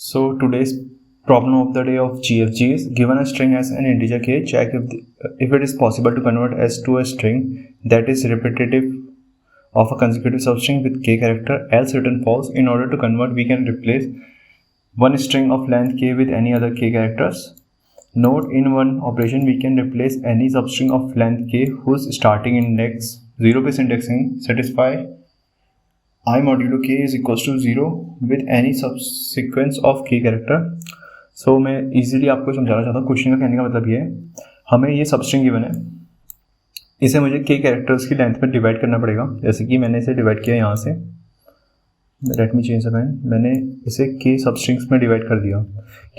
So today's problem of the day of GFG is given a string as an integer k, check if it is possible to convert s to a string that is repetitive of a consecutive substring with k character, else return false. In order to convert, we can replace one string of length k with any other k characters. Note, in one operation we can replace any substring of length k whose starting index 0 base indexing satisfy I modulo k is equals to 0 with any subsequence of k character. So मैं easily आपको समझाना चाहता हूँ. Question का कहने का मतलब ये है, हमें ये सबस्ट्रिंग गिवन है, इसे मुझे k कैरेक्टर्स की लेंथ में डिवाइड करना पड़ेगा. जैसे कि मैंने इसे डिवाइड किया यहाँ से, let me change the pen. मैंने इसे k सबस्ट्रिंग्स में डिवाइड कर दिया.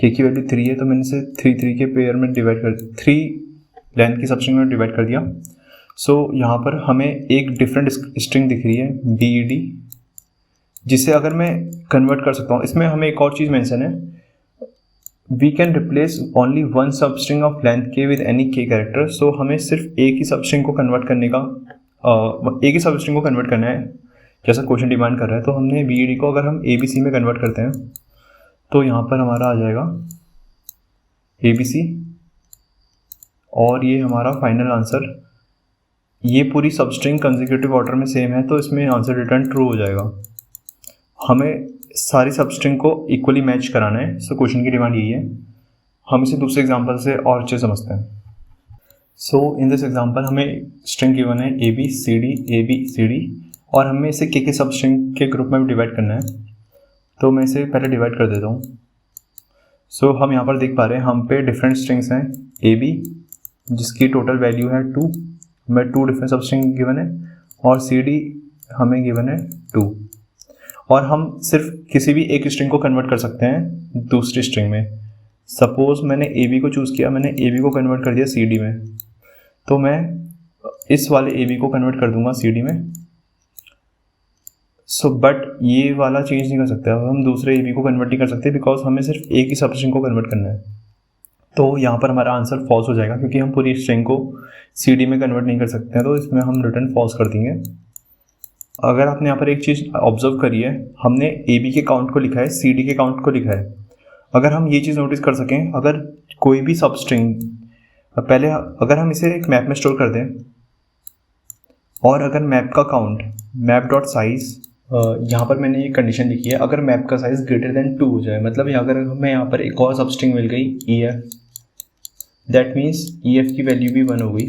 k की वैल्यू 3 है तो मैंने इसे 3 के पेयर में डिवाइड कर 3 लेंथ की सबस्ट्रिंग में डिवाइड कर दिया. सो यहाँ पर हमें एक डिफरेंट स्ट्रिंग दिख रही है BED, जिसे अगर मैं कन्वर्ट कर सकता हूँ. इसमें हमें एक और चीज़ मेंशन है, we can replace only one substring of length k with any k character. So हमें सिर्फ एक ही सबस्ट्रिंग को कन्वर्ट करने का एक ही सबस्ट्रिंग को कन्वर्ट करना है जैसा क्वेश्चन डिमांड कर रहा है. तो हमने BED को अगर हम ABC में कन्वर्ट करते हैं तो यहाँ पर हमारा आ जाएगा ABC, और ये हमारा फाइनल आंसर. ये पूरी सबस्ट्रिंग कंसेक्यूटिव ऑर्डर में सेम है तो इसमें आंसर रिटर्न ट्रू हो जाएगा. हमें सारी सबस्ट्रिंग को इक्वली मैच कराना है. सो क्वेश्चन की डिमांड यही है. हम इसे दूसरे एग्जांपल से और अच्छे समझते हैं. सो इन दिस एग्जांपल हमें स्ट्रिंग गिवन है ABCD और हमें इसे के सबस्ट्रिंग के ग्रुप में डिवाइड करना है. तो मैं इसे पहले डिवाइड कर देता हूँ. सो हम यहाँ पर देख पा रहे हैं हम पे डिफरेंट स्ट्रिंग्स हैं. AB जिसकी टोटल वैल्यू है 2, हमें 2 डिफरेंट सबस्ट्रिंग गिवन है, और CD हमें गिवन है 2. और हम सिर्फ किसी भी एक स्ट्रिंग को कन्वर्ट कर सकते हैं दूसरी स्ट्रिंग में. सपोज मैंने AB को चूज़ किया, मैंने AB को कन्वर्ट कर दिया CD में, तो मैं इस वाले AB को कन्वर्ट कर दूंगा CD में. सो बट ये वाला चेंज नहीं कर सकते, हम दूसरे AB को कन्वर्ट नहीं कर सकते बिकॉज हमें सिर्फ एक ही सब स्ट्रिंग को कन्वर्ट करना है. तो यहाँ पर हमारा आंसर फॉल्स हो जाएगा क्योंकि हम पूरी स्ट्रिंग को CD में कन्वर्ट नहीं कर सकते हैं. तो इसमें हम रिटर्न फॉल्स कर देंगे. अगर आपने यहाँ पर एक चीज़ ऑब्जर्व करी है, हमने AB के काउंट को लिखा है, CD के काउंट को लिखा है. अगर हम ये चीज़ नोटिस कर सकें, अगर कोई भी सबस्ट्रिंग पहले अगर हम इसे एक मैप में स्टोर कर दें और अगर मैप का काउंट मैप डॉट साइज, यहाँ पर मैंने ये कंडीशन लिखी है, अगर मैप का साइज़ ग्रेटर देन 2 हो जाए, मतलब अगर हमें यहाँ पर एक और सबस्ट्रिंग मिल गई EF, दैट मीन्स EF की वैल्यू भी 1 हो गई,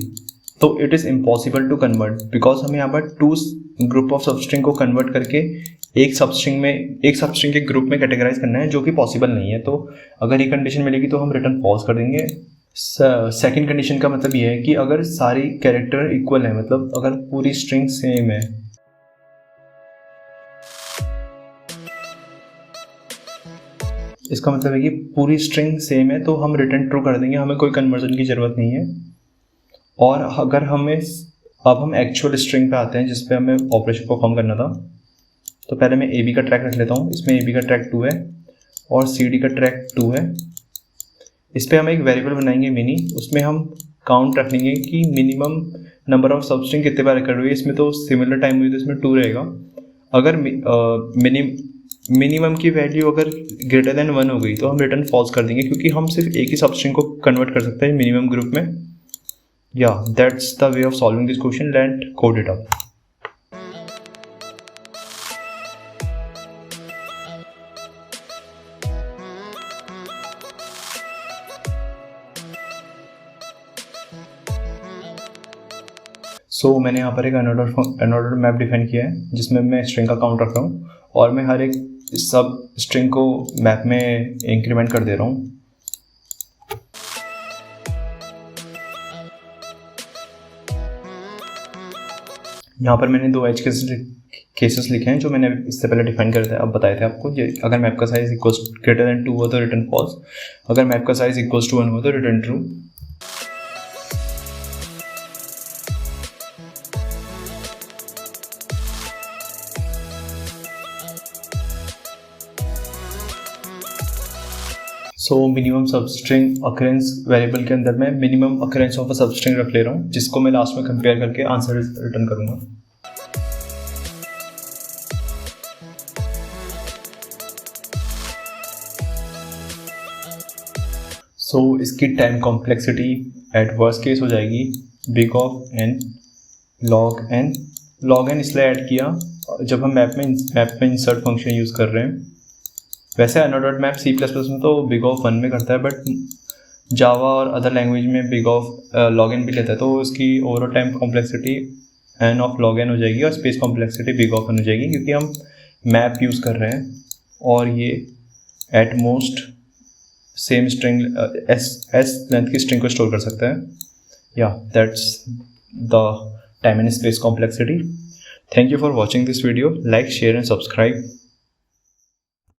तो it is impossible to convert because हमें यहाँ पर 2 ग्रुप ऑफ सबस्ट्रिंग को कन्वर्ट करके एक सबस्ट्रिंग के ग्रुप में कैटेगराइज करना है, जो कि पॉसिबल नहीं है. तो अगर ये कंडीशन मिलेगी तो हम रिटर्न फॉल्स कर देंगे. सेकंड कंडीशन का मतलब ये है कि अगर सारी कैरेक्टर इक्वल है, मतलब अगर पूरी स्ट्रिंग सेम है, इसका मतलब है कि पूरी स्ट्रिंग सेम है तो हम रिटर्न ट्रू कर देंगे, हमें कोई कन्वर्जन की ज़रूरत नहीं है. और अगर हमें अब हम एक्चुअल स्ट्रिंग पे आते हैं जिस पे हमें ऑपरेशन परफॉर्म करना था. तो पहले मैं AB का ट्रैक रख लेता हूँ. इसमें AB का ट्रैक 2 है और CD का ट्रैक 2 है. इस पर हम एक वेरिएबल बनाएंगे मिनी, उसमें हम काउंट रख लेंगे कि मिनिमम नंबर ऑफ सबस्ट्रिंग कितने बार रिकॉर्ड हुई है. इसमें तो सिमिलर टाइम हुई तो इसमें 2 रहेगा. अगर मिनिमम की वैल्यू अगर ग्रेटर देन 1 हो गई तो हम रिटर्न फॉल्स कर देंगे क्योंकि हम सिर्फ एक ही सबस्ट्रिंग को कन्वर्ट कर सकते हैं मिनिमम ग्रुप में. Yeah, that's the way of solving this question. Let's code it up. So मैंने यहाँ पर एक अनऑर्डर्ड मैप डिफाइन किया है जिसमें मैं स्ट्रिंग का काउंट रख रहा हूँ और मैं हर एक सब स्ट्रिंग को मैप में इंक्रीमेंट कर दे रहा हूँ. यहाँ पर मैंने 2 एज केसेस लिखे हैं जो मैंने इससे पहले डिफाइन करे थे, अब बताए थे आपको. अगर मैप का साइज इक्वल्स ग्रेटर देन 2 हो तो रिटर्न फॉल्स, अगर मैप का साइज इक्वल्स टू 1 हो तो return true. So minimum substring occurrence variable के अंदर मैं minimum occurrence of a substring रख ले रहा हूँ जिसको मैं लास्ट में कंपेयर करके आंसर रिटर्न करूँगा. सो इसकी time complexity eight worst case हो जाएगी big of n log n इसलिए ऐड किया जब हम मैप में इंसर्ट फंक्शन यूज़ कर रहे हैं। वैसे अनोटेड मैप C++ में तो बिग ऑफ 1 में करता है, बट जावा और अदर लैंग्वेज में बिग ऑफ log n भी लेता है, तो इसकी overall time complexity n of log n हो जाएगी और space complexity big of n हो जाएगी, क्योंकि हम मैप यूज़ कर रहे हैं और ये at most same string S length की स्ट्रिंग को स्टोर कर सकता है। या that's the time and space complexity. Thank you for watching this video. Like, share and subscribe.